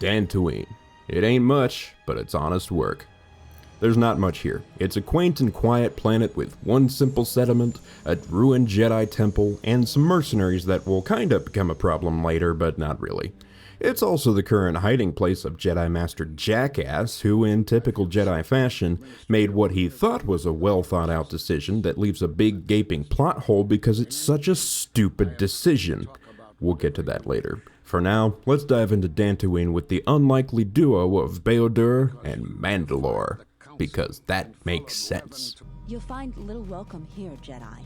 Dantooine. It ain't much, but it's honest work. There's not much here. It's a quaint and quiet planet with one simple settlement, a ruined Jedi temple, and some mercenaries that will kinda become a problem later, but not really. It's also the current hiding place of Jedi Master Jackass, who, in typical Jedi fashion, made what he thought was a well-thought-out decision that leaves a big gaping plot hole because it's such a stupid decision. We'll get to that later. For now, let's dive into Dantooine with the unlikely duo of Bao-Dur and Mandalore, because that makes sense. You'll find little welcome here, Jedi.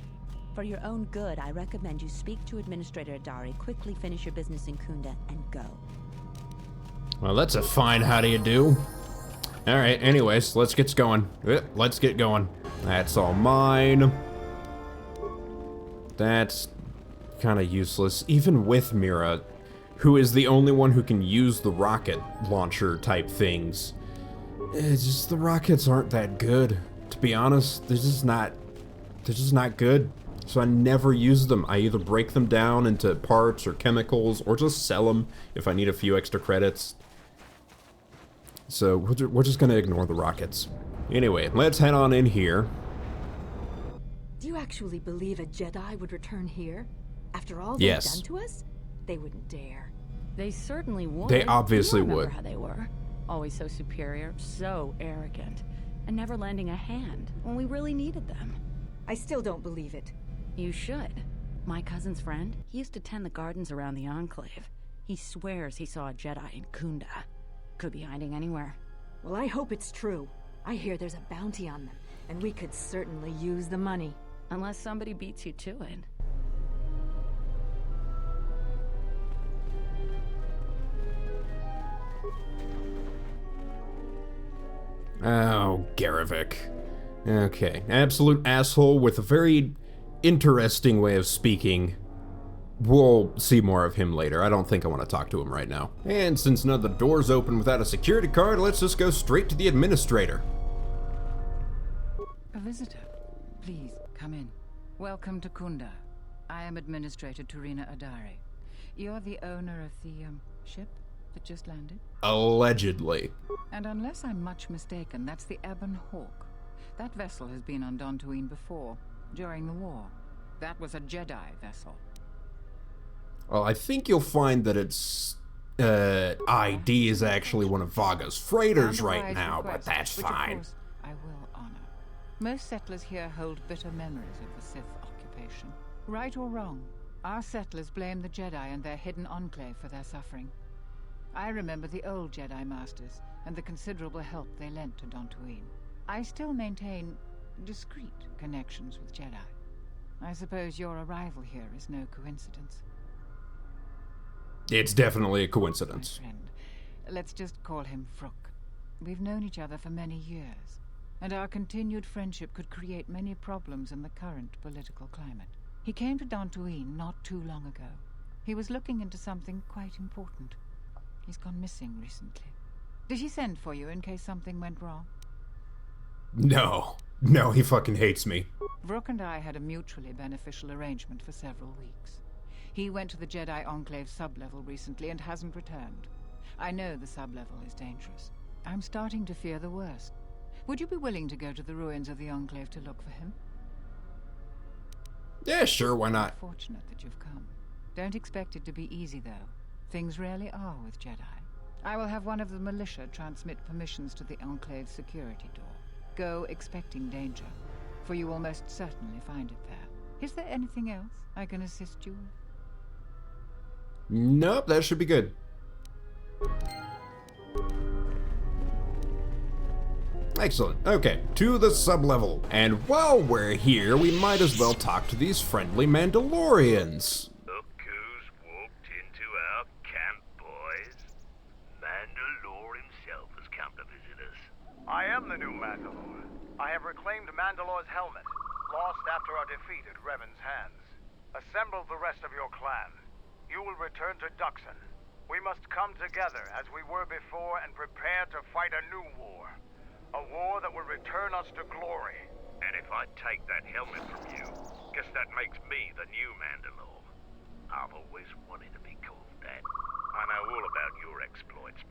For your own good, I recommend you speak to Administrator Adari, quickly finish your business in Kunda, and go. Well, that's a fine how do you do. Alright, anyways, let's get going. Let's get going. That's all mine. That's kind of useless, even with Mira, who is the only one who can use the rocket launcher type things. It's just the rockets aren't that good. To be honest, they're just not good. So I never use them. I either break them down into parts or chemicals or just sell them if I need a few extra credits. So we're just gonna ignore the rockets. Anyway, let's head on in here. Do you actually believe a Jedi would return here? After all Yes. they've done to us? They wouldn't dare. They certainly would. They obviously You remember would. how they were. Always so superior, so arrogant, and never lending a hand when we really needed them. I still don't believe it. You should. My cousin's friend, he used to tend the gardens around the Enclave. He swears he saw a Jedi in Kunda. Could be hiding anywhere. Well, I hope it's true. I hear there's a bounty on them, and we could certainly use the money. Unless somebody beats you to it. Oh, Garivik. Okay, absolute asshole with a very interesting way of speaking. We'll see more of him later. I don't think I want to talk to him right now. And since none of the doors open without a security card, let's just go straight to the administrator. A visitor. Please, come in. Welcome to Kunda. I am Administrator Turina Adari. You're the owner of the, ship that just landed? Allegedly. And unless I'm much mistaken, that's the Ebon Hawk. That vessel has been on Dantooine before, during the war. That was a Jedi vessel. Well, I think you'll find that its ID is actually one of Vaga's freighters right now, but that's which fine. Of course, I will honor. Most settlers here hold bitter memories of the Sith occupation. Right or wrong, our settlers blame the Jedi and their hidden enclave for their suffering. I remember the old Jedi Masters and the considerable help they lent to Dantooine. I still maintain discreet connections with Jedi. I suppose your arrival here is no coincidence. It's definitely a My coincidence. friend, let's just call him Vrook. We've known each other for many years, and our continued friendship could create many problems in the current political climate. He came to Dantooine not too long ago. He was looking into something quite important. He's gone missing recently. Did he send for you in case something went wrong? No, he fucking hates me. Vrook and I had a mutually beneficial arrangement for several weeks. He went to the Jedi Enclave sublevel recently and hasn't returned. I know the sublevel is dangerous. I'm starting to fear the worst. Would you be willing to go to the ruins of the Enclave to look for him? Yeah, sure, why not? Fortunate that you've come. Don't expect it to be easy, though. Things rarely are with Jedi. I will have one of the militia transmit permissions to the Enclave's security door. Go expecting danger, for you will most certainly find it there. Is there anything else I can assist you with? Nope, that should be good. Excellent. Okay, to the sublevel. And while we're here, we might as well talk to these friendly Mandalorians. Look who's walked into our camp, boys. Mandalore himself has come to visit us. I am the new Mandalore. I have reclaimed Mandalore's helmet, lost after our defeat at Revan's hands. Assemble the rest of your clan. You will return to Duxon. We must come together as we were before and prepare to fight a new war. A war that will return us to glory. And if I take that helmet from you, guess that makes me the new Mandalore. I've always wanted to be called that. I know all about your exploits,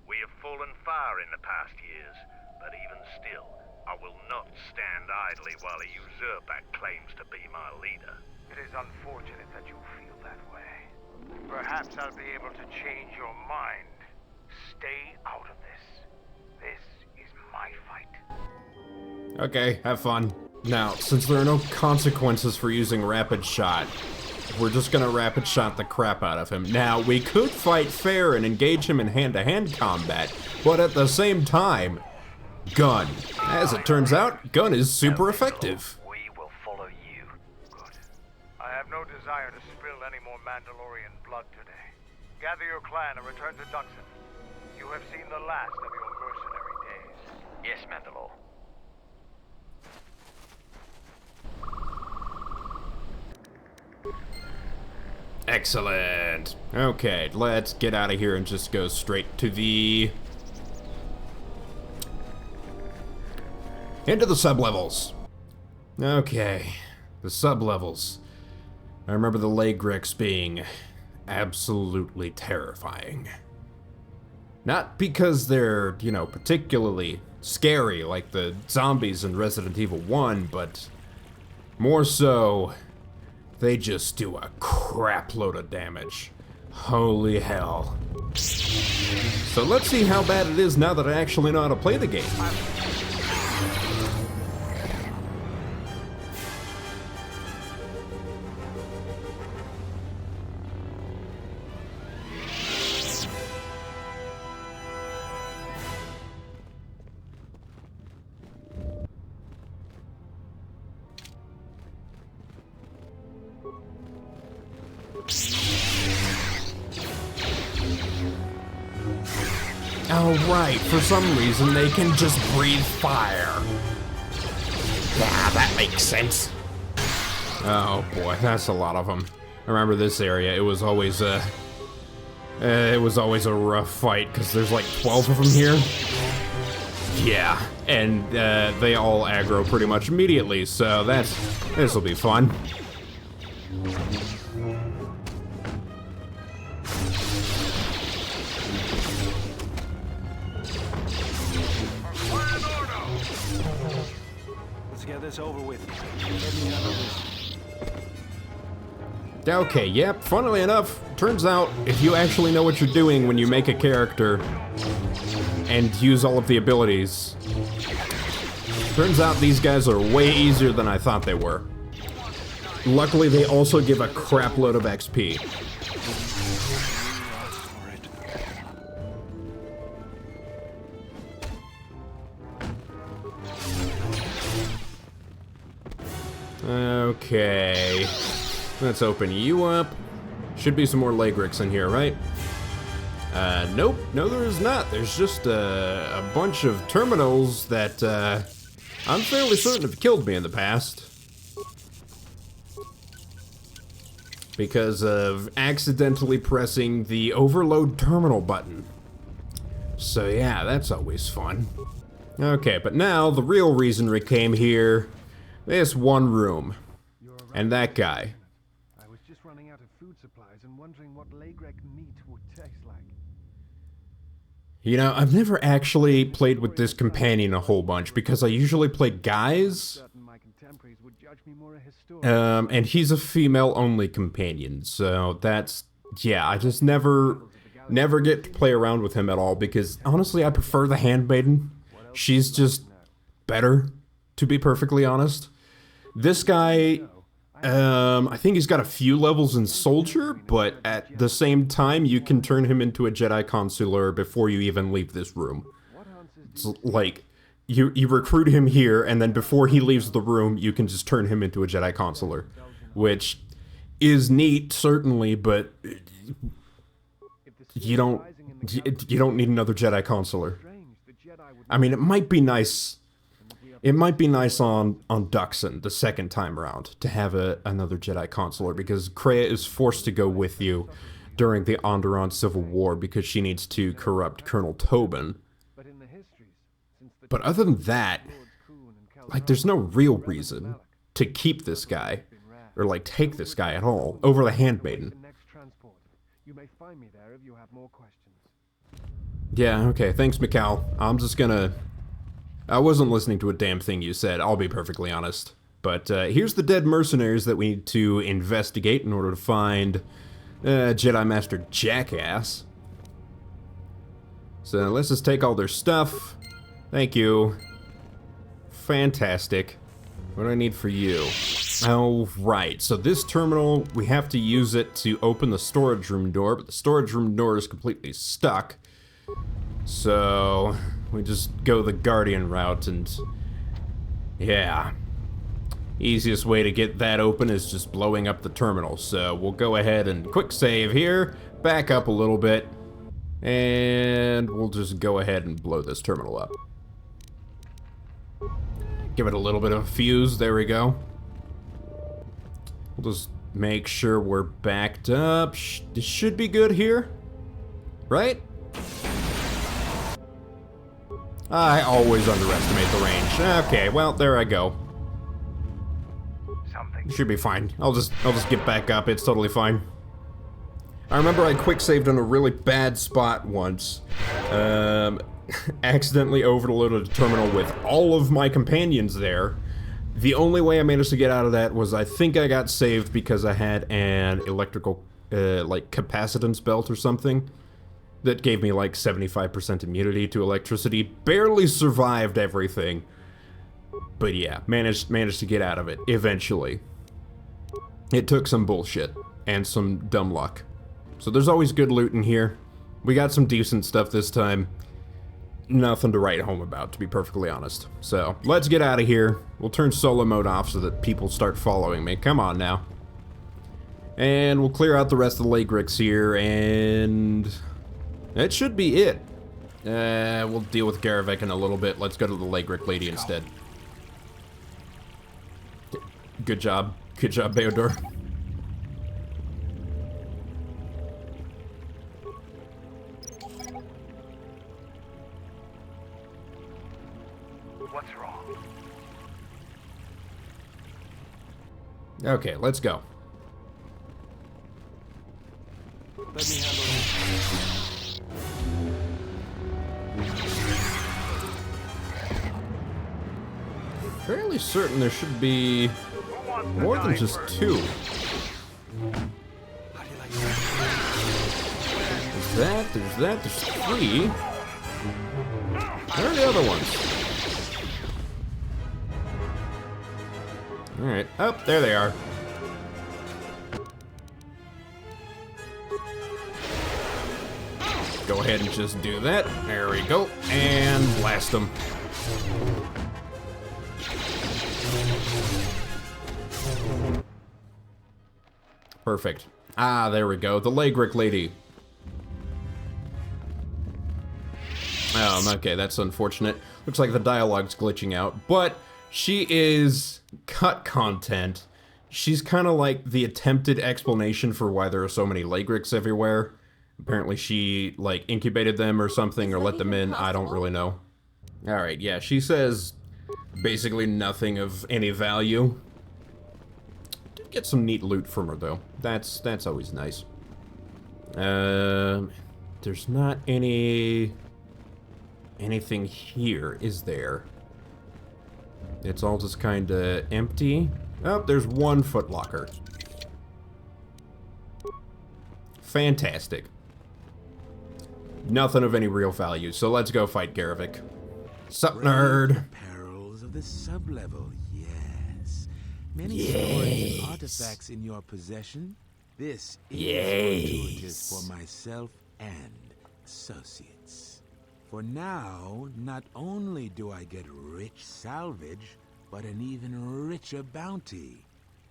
We have fallen far in the past years, but even still, I will not stand idly while a usurper claims to be my leader. It is unfortunate that you feel that way. Perhaps I'll be able to change your mind. Stay out of this. This is my fight. Okay, have fun. Now, since there are no consequences for using Rapid Shot, we're just gonna Rapid Shot the crap out of him. Now, we could fight fair and engage him in hand-to-hand combat, but at the same time, gun. As it turns out, gun is super effective. We will follow you. Good. I have no desire to spill any more Mandalorian blood today. Gather your clan and return to Duxon. You have seen the last of your mercenary days. Yes, Mandalore. Excellent. Okay, let's get out of here and just go straight to the... into the sublevels. Okay, the sublevels. I remember the Lagrix being absolutely terrifying. Not because they're, you know, particularly scary like the zombies in Resident Evil 1, but more so, they just do a crap load of damage. Holy hell. So let's see how bad it is now that I actually know how to play the game. Oh, right, for some reason they can just breathe fire. Yeah, that makes sense. Oh boy, that's a lot of them. I remember this area, it was always a rough fight, because there's like 12 of them here. Yeah, and they all aggro pretty much immediately, so this'll be fun. Over with. Okay, yep, funnily enough, turns out if you actually know what you're doing when you make a character and use all of the abilities, turns out these guys are way easier than I thought they were. Luckily, they also give a crap load of XP. Okay, let's open you up. Should be some more Lagrix in here, right? Nope, no there is not. There's just a bunch of terminals that I'm fairly certain have killed me in the past. Because of accidentally pressing the overload terminal button. So yeah, that's always fun. Okay, but now the real reason we came here, this one room, and that guy. I was just running out of food supplies and wondering what Lagrec meat would taste like. You know, I've never actually played with this companion a whole bunch because I usually play guys. And he's a female-only companion, so that's, yeah, I just never get to play around with him at all because honestly I prefer the handmaiden. She's just better, to be perfectly honest. This guy, I think he's got a few levels in Soldier, but at the same time, you can turn him into a Jedi Consular before you even leave this room. It's like, you recruit him here, and then before he leaves the room, you can just turn him into a Jedi Consular. Which is neat, certainly, but you don't need another Jedi Consular. I mean, it might be nice... It might be nice on Duxon the second time around to have another Jedi Consular because Kreia is forced to go with you during the Onderon Civil War because she needs to corrupt Colonel Tobin. But other than that, like, there's no real reason to keep this guy, or like take this guy at all, over the handmaiden. Yeah, okay, thanks, Mikal. I'm just gonna... I wasn't listening to a damn thing you said, I'll be perfectly honest. But here's the dead mercenaries that we need to investigate in order to find Jedi Master Jackass. So let's just take all their stuff. Thank you. Fantastic. What do I need for you? Oh, right. So this terminal, we have to use it to open the storage room door, but the storage room door is completely stuck. So we just go the Guardian route and... yeah. Easiest way to get that open is just blowing up the terminal. So we'll go ahead and quick save here, back up a little bit, and we'll just go ahead and blow this terminal up. Give it a little bit of a fuse, there we go. We'll just make sure we're backed up. This should be good here, right? I always underestimate the range. Okay, well, there I go. Should be fine. I'll just get back up. It's totally fine. I remember I quick saved on a really bad spot once. Accidentally overloaded a terminal with all of my companions there. The only way I managed to get out of that was I think I got saved because I had an electrical, like, capacitance belt or something that gave me like 75% immunity to electricity. Barely survived everything. But yeah, managed to get out of it eventually. It took some bullshit and some dumb luck. So there's always good loot in here. We got some decent stuff this time. Nothing to write home about, to be perfectly honest. So let's get out of here. We'll turn solo mode off so that people start following me. Come on now. And we'll clear out the rest of the Lagrix here, and that should be it. We'll deal with Garavek in a little bit. Let's go to the Lagric lady instead. Good job. Good job, Beodor. What's wrong? Okay, let's go. Let me handle Fairly certain there should be more than just two. There's that, there's three. Where are the other ones? Alright, oh, there they are. Go ahead and just do that. There we go. And blast them. Perfect. Ah, there we go. The Lagric lady. Okay, that's unfortunate. Looks like the dialogue's glitching out, but she is cut content. She's kind of like the attempted explanation for why there are so many Lagrics everywhere. Apparently she, like, incubated them or something, or let them in, I don't really know. Alright, yeah, she says basically nothing of any value. Did get some neat loot from her, though. That's always nice. There's not anything here, is there? It's all just kinda empty. Oh, there's one footlocker. Fantastic. Nothing of any real value, so let's go fight Garavik. Sup, nerd? Perils of the sublevel, yes. Many stories and artifacts in your possession. This is fortuitous for myself and associates. For now, not only do I get rich salvage, but an even richer bounty.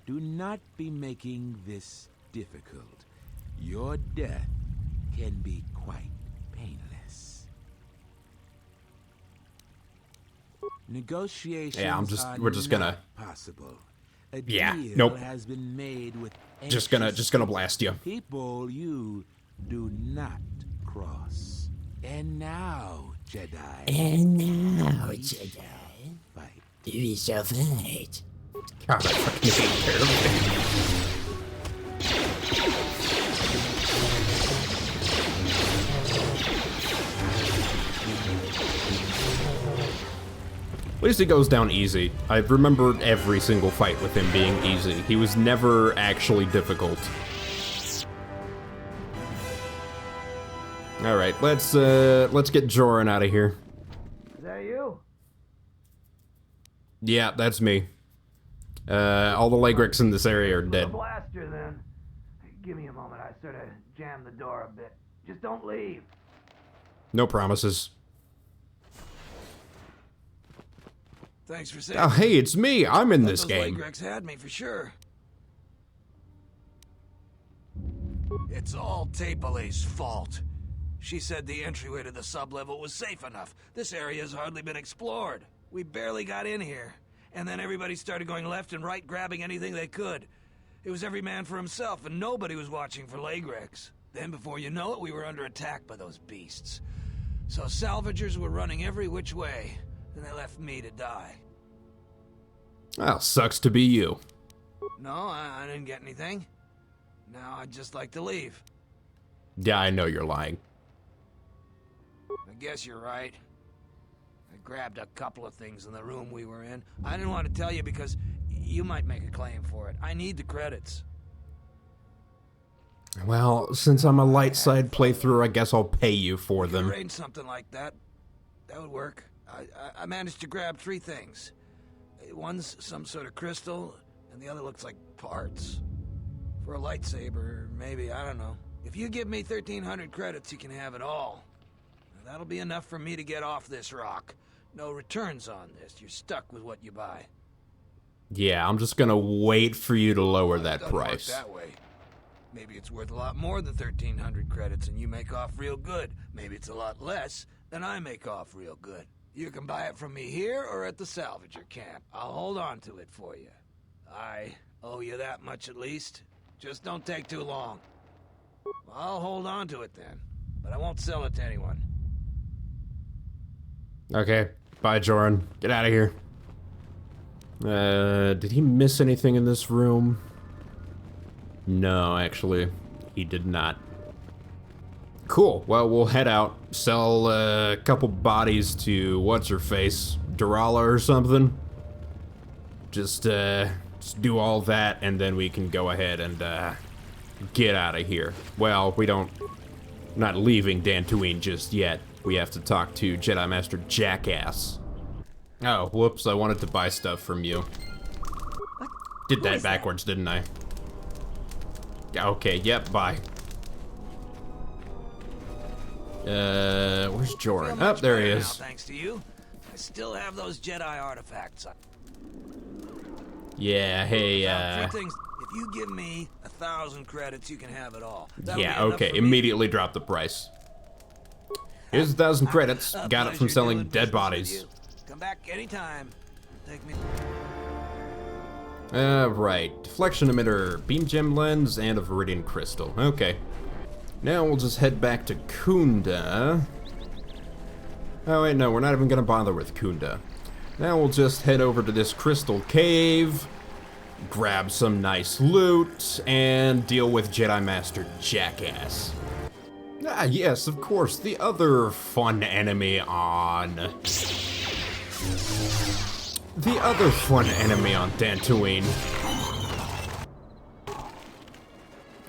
Do not be making this difficult. Your death can be quite painless. Negotiations we're just gonna possible. Nope. Has been made with Just gonna blast you. People you do not cross. And now, Jedi. Fight. We shall fight. God, I fucking hate Garavik. least he goes down easy. I remember every single fight with him being easy. He was never actually difficult. Alright, let's get Joran out of here. Is that you? Yeah, that's me. All the Legrics in this area are The dead. blaster, then. Give me a moment. I sort of jammed the door a bit. Just don't leave. No promises. Thanks for saying. Oh, hey, it's me. I'm in this those game. Legrex had me for sure. It's all Tapale's fault. She said the entryway to the sublevel was safe enough. This area has hardly been explored. We barely got in here. And then everybody started going left and right, grabbing anything they could. It was every man for himself, and nobody was watching for Legrex. Then before you know it, we were under attack by those beasts. So salvagers were running every which way, and they left me to die. Well, sucks to be you. No, I didn't get anything. Now I'd just like to leave. Yeah, I know you're lying. I guess you're right. I grabbed a couple of things in the room we were in. I didn't want to tell you because you might make a claim for it. I need the credits. Well, since I'm a light side playthrough, I guess I'll pay you for You them. arrange something like that. That would work. I managed to grab 3 things. One's some sort of crystal, and the other looks like parts. For a lightsaber, maybe, I don't know. If you give me 1,300 credits, you can have it all. That'll be enough for me to get off this rock. No returns on this. You're stuck with what you buy. Yeah, I'm just gonna wait for you to lower that Doesn't work price. that way. Maybe it's worth a lot more than 1,300 credits and you make off real good. Maybe it's a lot less and I make off real good. You can buy it from me here or at the salvager camp. I'll hold on to it for you. I owe you that much at least. Just don't take too long. I'll hold on to it then, but I won't sell it to anyone. Okay, bye, Joran. Get out of here. Did he miss anything in this room? No, actually, he did not. Cool, well, we'll head out, sell a couple bodies to what's-her-face, Durala or something. Just do all that, and then we can go ahead and, get out of here. Well, not leaving Dantooine just yet. We have to talk to Jedi Master Jackass. Oh, whoops, I wanted to buy stuff from you. What? Did Who that is backwards, didn't I? Okay, yep, bye. Where's Joran? Feel Oh, much there he better is. now, thanks to you. I still have those Jedi artifacts. Yeah, hey, Three things. If you give me 1,000 credits, you can have it all. That'll yeah, be enough okay, for me. immediately drop the price. Here's 1,000 credits. Got it from Pleasure selling doing dead business bodies. with you. Come back anytime. Take me. Right. Deflection emitter, beam gem lens, and a viridian crystal. Okay. Now we'll just head back to Kunda. Oh wait, no, we're not even gonna bother with Kunda. Now we'll just head over to this crystal cave, grab some nice loot, and deal with Jedi Master Jackass. Ah, yes, of course, the other fun enemy on... The other fun enemy on Dantooine.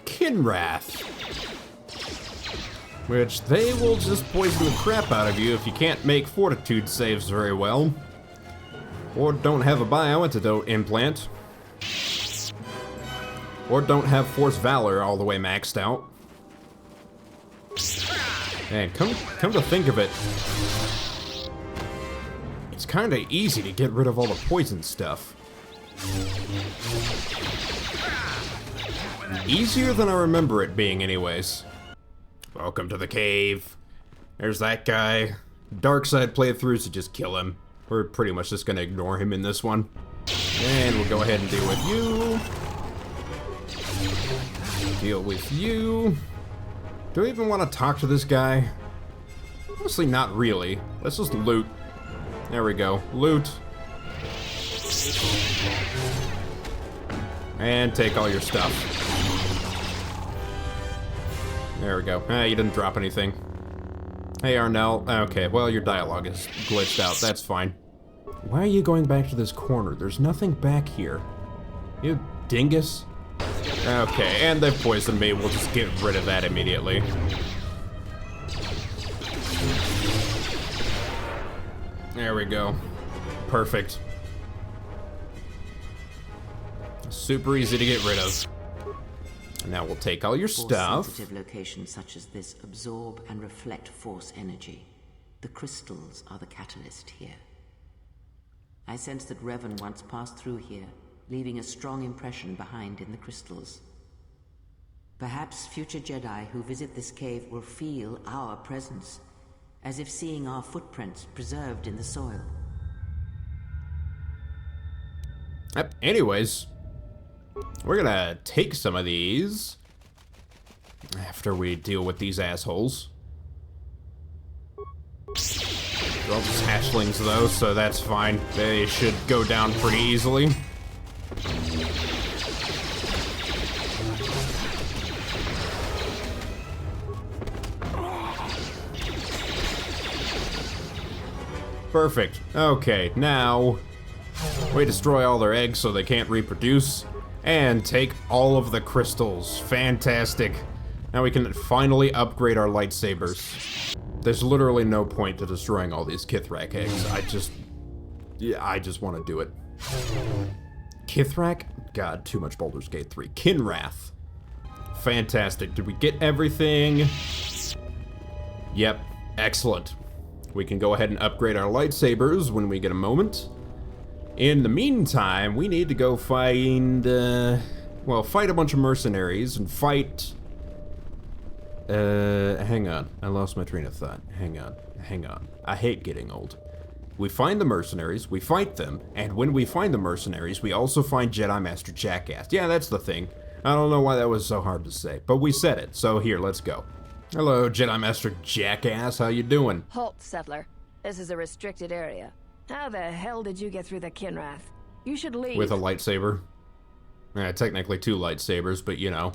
Kinrath. Which they will just poison the crap out of you if you can't make fortitude saves very well. Or don't have a bioantidote implant. Or don't have Force Valor all the way maxed out. And come to think of it, it's kinda easy to get rid of all the poison stuff. Easier than I remember it being anyways. Welcome to the cave. There's that guy. Dark side playthroughs to just kill him. We're pretty much just gonna ignore him in this one. And we'll go ahead and deal with you. Deal with you. Do I even want to talk to this guy? Honestly, not really. Let's just loot. There we go. Loot. And take all your stuff. There we go. Ah, you didn't drop anything. Hey, Arnell. Okay, well, your dialogue is glitched out. That's fine. Why are you going back to this corner? There's nothing back here. You dingus. Okay, and they've poisoned me. We'll just get rid of that immediately. There we go. Perfect. Super easy to get rid of. Now we'll take all your stuff. Sensitive locations such as this absorb and reflect force energy. The crystals are the catalyst here. I sense that Revan once passed through here, leaving a strong impression behind in the crystals. Perhaps future Jedi who visit this cave will feel our presence, as if seeing our footprints preserved in the soil. Anyways, we're gonna take some of these after we deal with these assholes. They're all just hatchlings though, so that's fine. They should go down pretty easily. Perfect. Okay, now we destroy all their eggs so they can't reproduce, and take all of the crystals. Fantastic. Now we can finally upgrade our lightsabers. There's literally no point to destroying all these Kithrak eggs. I just want to do it. Kithrak? God, too much Baldur's Gate 3. Kinrath. Fantastic. Did we get everything? Yep. Excellent. We can go ahead and upgrade our lightsabers when we get a moment. In the meantime, we need to go find, well, fight a bunch of mercenaries and fight... hang on. I lost my train of thought. Hang on. I hate getting old. We find the mercenaries, we fight them, and when we find the mercenaries, we also find Jedi Master Jackass. Yeah, that's the thing. I don't know why that was so hard to say, but we said it, so here, let's go. Hello, Jedi Master Jackass, how you doing? Halt, Settler. This is a restricted area. How the hell did you get through the Kinrath? You should leave. With a lightsaber. Technically 2 lightsabers, but you know.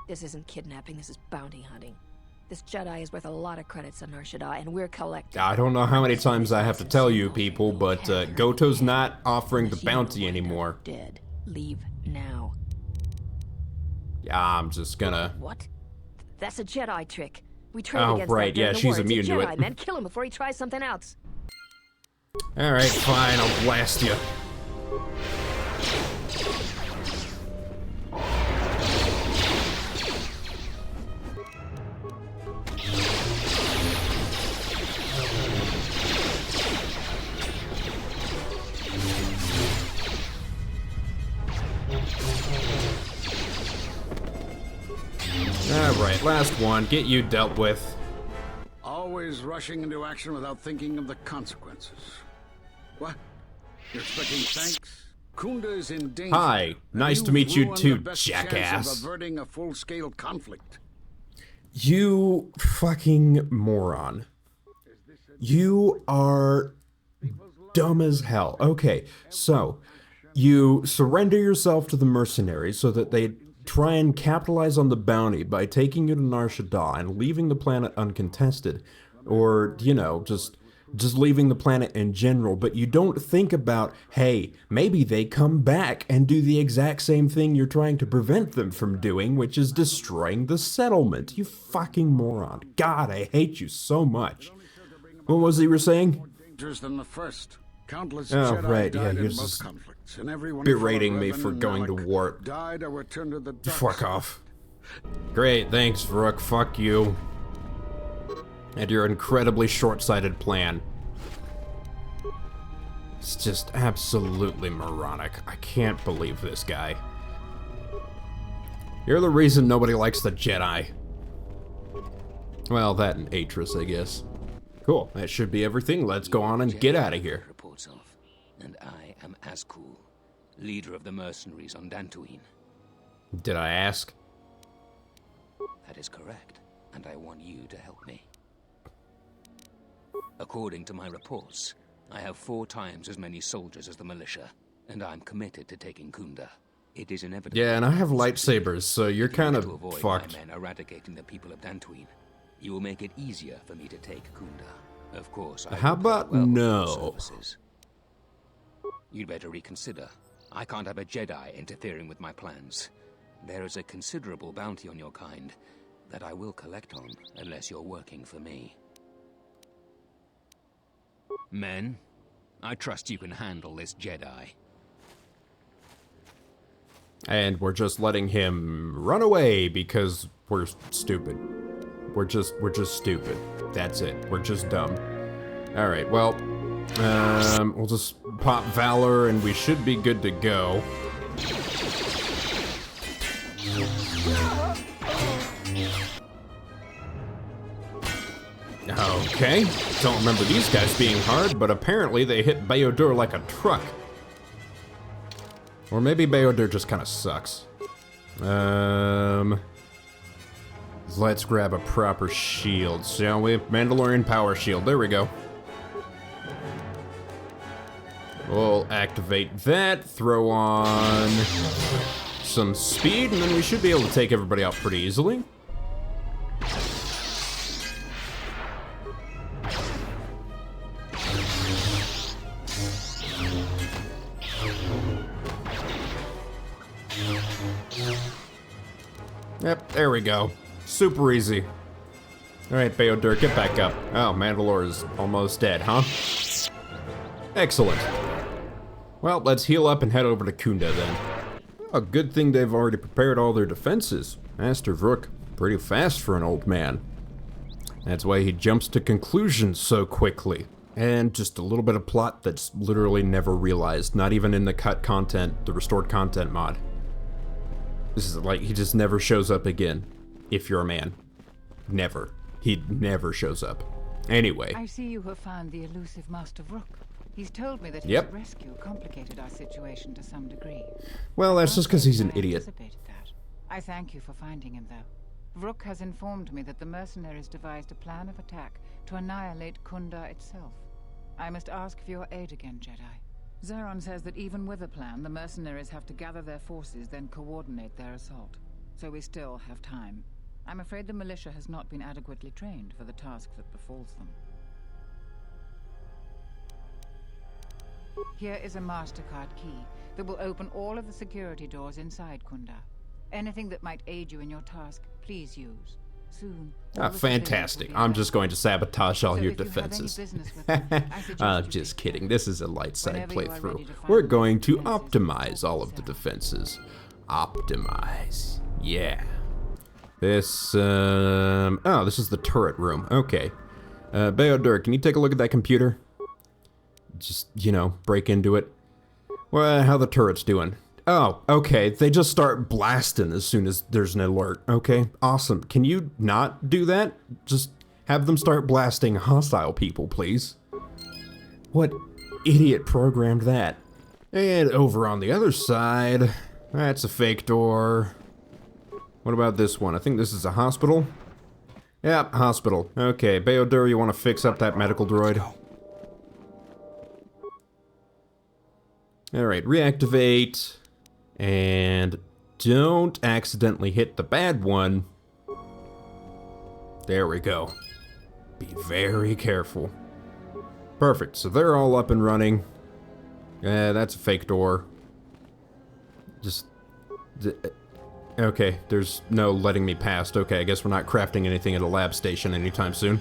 This isn't kidnapping, this is bounty hunting. This Jedi is worth a lot of credits on Nar Shaddaa, and we're collecting. I don't know how many times I have to tell you people, but Goto's not offering the bounty anymore. Dead. Leave now. Yeah, I'm just gonna... What? That's a Jedi trick. We trained against right, that yeah, she's immune to Jedi, it. Man, kill him before he tries something else. Alright, fine, I'll blast you. Alright, last one. Get you dealt with. Always rushing into action without thinking of the consequences. What? You're expecting thanks? Kunda is in danger. Hi, nice to meet you too, jackass. Of averting a full-scale conflict. You fucking moron. You are dumb as hell. Okay, so you surrender yourself to the mercenaries so that they try and capitalize on the bounty by taking you to Nar Shaddaa and leaving the planet uncontested, or, you know, just leaving the planet in general, but you don't think about, hey, maybe they come back and do the exact same thing you're trying to prevent them from doing, which is destroying the settlement. You fucking moron. God, I hate you so much. What was it you were saying? Dangerous than the first. Countless Oh, Jedi right, died yeah, in you're both just conflicts, and everyone berating me Revan for and going to Malak warp. died or returned to the dark Fuck side. off. Great, thanks, Vrook. Fuck you. And your incredibly short-sighted plan. It's just absolutely moronic. I can't believe this guy. You're the reason nobody likes the Jedi. Well, that and Atris, I guess. Cool, that should be everything. Let's go on and get out of here. Reports of, and I am Azkul, leader of the mercenaries on Dantooine. Did I ask? That is correct, and I want you to help me. According to my reports, I have 4 times as many soldiers as the militia, and I'm committed to taking Kunda. It is inevitable. Yeah, and I have lightsabers, so you're kind of fucked. My men eradicating the people of Dantooine. You will make it easier for me to take Kunda. Of course, I How about no? you'd better reconsider. I can't have a Jedi interfering with my plans. There is a considerable bounty on your kind that I will collect on unless you're working for me. Men, I trust you can handle this Jedi. And we're just letting him run away because we're stupid. We're just stupid. That's it. We're just dumb. Alright, well, we'll just pop Valor and we should be good to go. Okay, don't remember these guys being hard, but apparently they hit Bayodur like a truck. Or maybe Bayodur just kind of sucks. Let's grab a proper shield, shall we? Mandalorian power shield, there we go. We'll activate that, throw on some speed, and then we should be able to take everybody out pretty easily. Yep, there we go. Super easy. Alright, Bayodur, get back up. Oh, Mandalore is almost dead, huh? Excellent. Well, let's heal up and head over to Kunda then. A good thing they've already prepared all their defenses. Master Vrook, pretty fast for an old man. That's why he jumps to conclusions so quickly. And just a little bit of plot that's literally never realized, not even in the cut content, the restored content mod. This is like, he just never shows up again. If you're a man. Never. He never shows up. Anyway. I see you have found the elusive Master Vrook. He's told me that his rescue complicated our situation to some degree. Well, that's just because he's an idiot. I thank you for finding him, though. Vrook has informed me that the mercenaries devised a plan of attack to annihilate Kunda itself. I must ask for your aid again, Jedi. Zeron says that even with a plan, the mercenaries have to gather their forces, then coordinate their assault. So we still have time. I'm afraid the militia has not been adequately trained for the task that befalls them. Here is a MasterCard key that will open all of the security doors inside Kunda. Anything that might aid you in your task, please use. Soon. Ah, fantastic. I'm just going to sabotage all your defenses. Just kidding. This is a light side playthrough. We're going to optimize all of the defenses. Optimize. Yeah. This, oh, this is the turret room. Okay. Bayodur, can you take a look at that computer? Just, you know, break into it. Well, how the turret's doing? Oh, okay. They just start blasting as soon as there's an alert. Okay, awesome. Can you not do that? Just have them start blasting hostile people, please. What idiot programmed that? And over on the other side, that's a fake door. What about this one? I think this is a hospital. Yep, hospital. Okay, Bayodur, you want to fix up that medical droid? Alright, reactivate. And don't accidentally hit the bad one. There we go. Be very careful. Perfect, so they're all up and running. That's a fake door. Just... okay, there's no letting me past. Okay, I guess we're not crafting anything at a lab station anytime soon.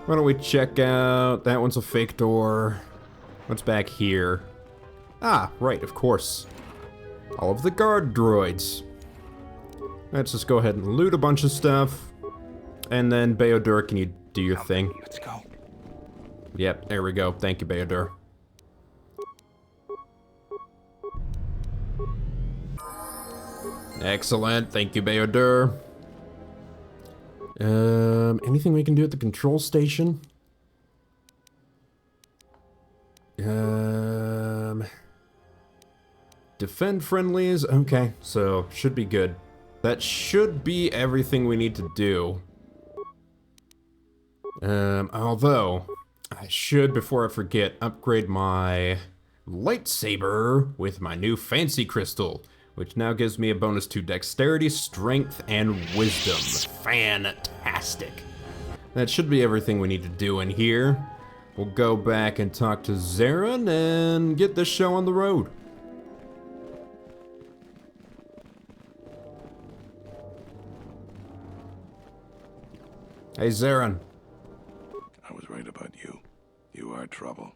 Why don't we check out... that one's a fake door. What's back here? Ah, right, of course. All of the guard droids. Let's just go ahead and loot a bunch of stuff. And then, Bayodur, can you do your thing? Let's go. Yep, there we go. Thank you, Bayodur. Excellent. Thank you, Bayodur. Anything we can do at the control station? Defend friendlies? Okay, so should be good. That should be everything we need to do. Although, I should, before I forget, upgrade my lightsaber with my new fancy crystal, which now gives me a bonus to dexterity, strength, and wisdom. Fantastic. That should be everything we need to do in here. we'll go back and talk to Zarin and get this show on the road. Hey, Zarin. I was right about you. You are trouble,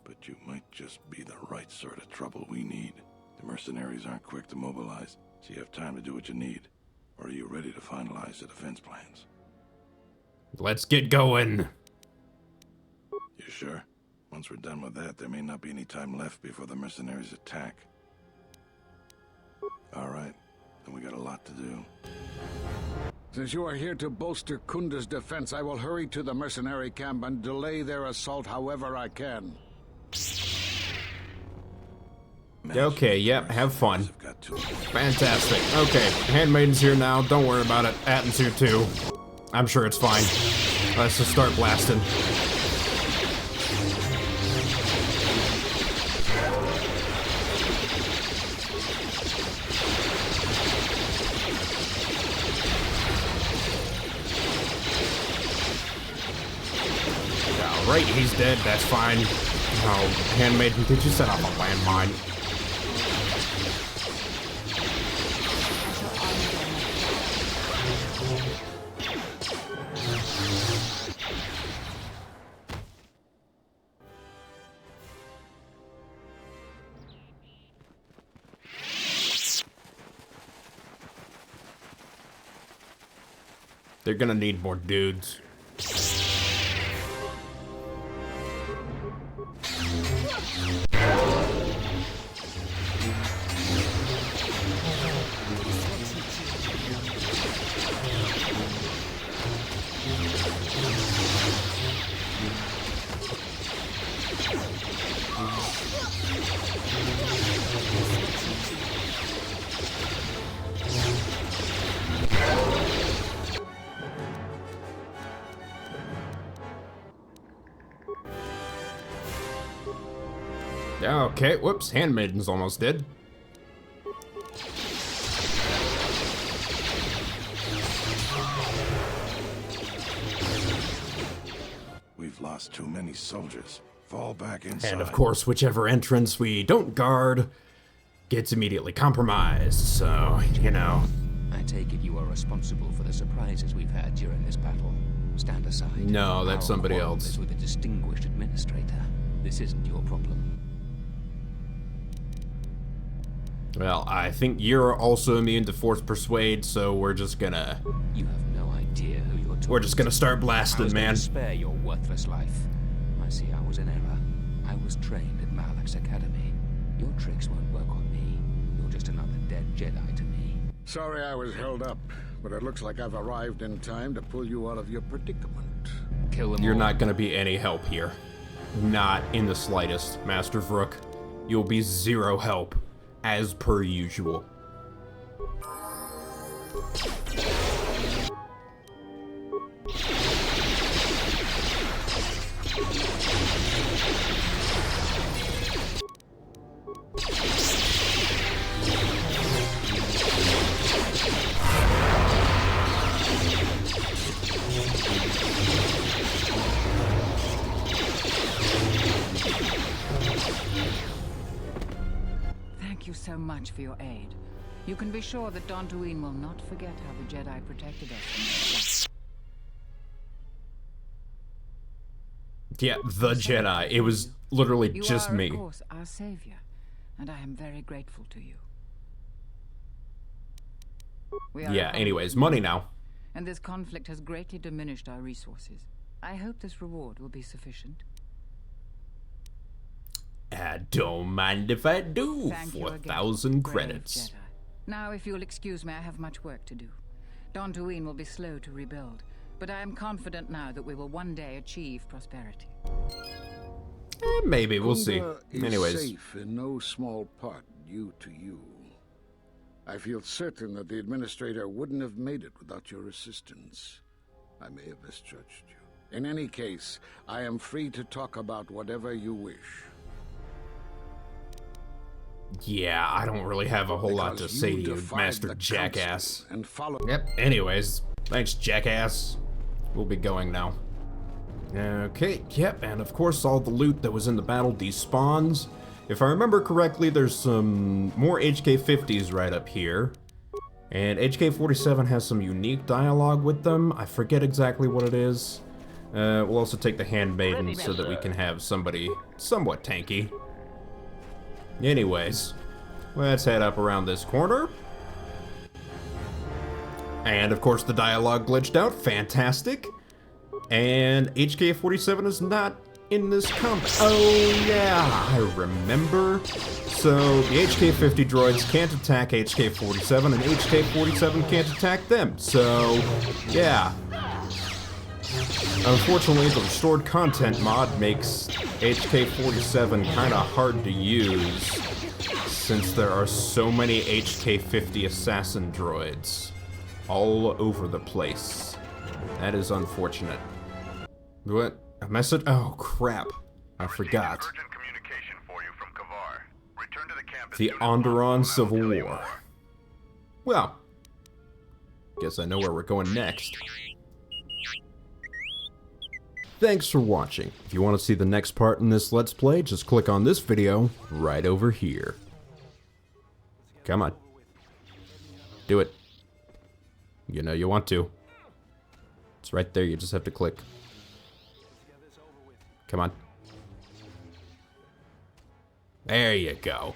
but you might just be the right sort of trouble we need. The mercenaries aren't quick to mobilize, so you have time to do what you need. Or are you ready to finalize the defense plans? Let's get going. You sure? Once we're done with that, there may not be any time left before the mercenaries attack. All right, then we got a lot to do. Since you are here to bolster Kunda's defense, I will hurry to the mercenary camp and delay their assault however I can. Okay, yep, have fun. Fantastic. Okay, Handmaiden's here now. Don't worry about it. Atten's here too. I'm sure it's fine. Let's just start blasting. Right, he's dead, that's fine. Oh, Handmaiden, did you set off a landmine? They're gonna need more dudes. Okay, whoops, Handmaiden's almost dead. We've lost too many soldiers. Fall back inside. And of course, whichever entrance we don't guard gets immediately compromised, so, you know. I take it you are responsible for the surprises we've had during this battle. Stand aside. No, that's Our somebody quarrel else. is with a distinguished administrator. This isn't your problem. Well, I think you're also immune to Force Persuade, so we're just gonna... You have no idea who you're talking We're just gonna start I blasting, was going man. to spare your worthless life. I see I was in error. I was trained at Malak's Academy. Your tricks won't work on me. You're just another dead Jedi to me. Sorry I was held up, but it looks like I've arrived in time to pull you out of your predicament. Kill them You're all. not gonna be any help here. Not in the slightest, Master Vrook. You'll be zero help, as per usual. Thank you so much for your aid. You can be sure that Dantooine will not forget how the Jedi protected us. Yeah, the Jedi. It was literally You just are, me. of course, our savior, and I am very grateful to you. We are Yeah, a anyways, conflict money now, now. and this conflict has greatly diminished our resources. I hope this reward will be sufficient. I don't mind if I do. Thank you again, 4,000 brave credits. Jedi. Now, if you'll excuse me, I have much work to do. Dantooine will be slow to rebuild, but I am confident now that we will one day achieve prosperity. Maybe, we'll see. Kunda is Anyways. safe in no small part due to you. I feel certain that the Administrator wouldn't have made it without your assistance. I may have misjudged you. In any case, I am free to talk about whatever you wish. Yeah, I don't really have a whole lot to Because say you to you, defied Master the Jackass. Council and follow. Yep, anyways. Thanks, Jackass. We'll be going now. Okay, yep, and of course all the loot that was in the battle despawns. If I remember correctly, there's some more HK-50s right up here. And HK-47 has some unique dialogue with them. I forget exactly what it is. We'll also take the Handmaiden so that we can have somebody somewhat tanky. Anyways, let's head up around this corner. And of course the dialogue glitched out, fantastic. And HK-47 is not in this combat. Oh yeah, I remember. So the HK-50 droids can't attack HK-47 and HK-47 can't attack them. So yeah. Unfortunately, the restored content mod makes HK-47 kind of hard to use since there are so many HK-50 assassin droids all over the place. That is unfortunate. What? A message? Oh, crap. I forgot. The Onderon Civil War. Well, guess I know where we're going next. Thanks for watching. If you want to see the next part in this Let's Play, just click on this video right over here. Come on. Do it. You know you want to. It's right there, you just have to click. Come on. There you go.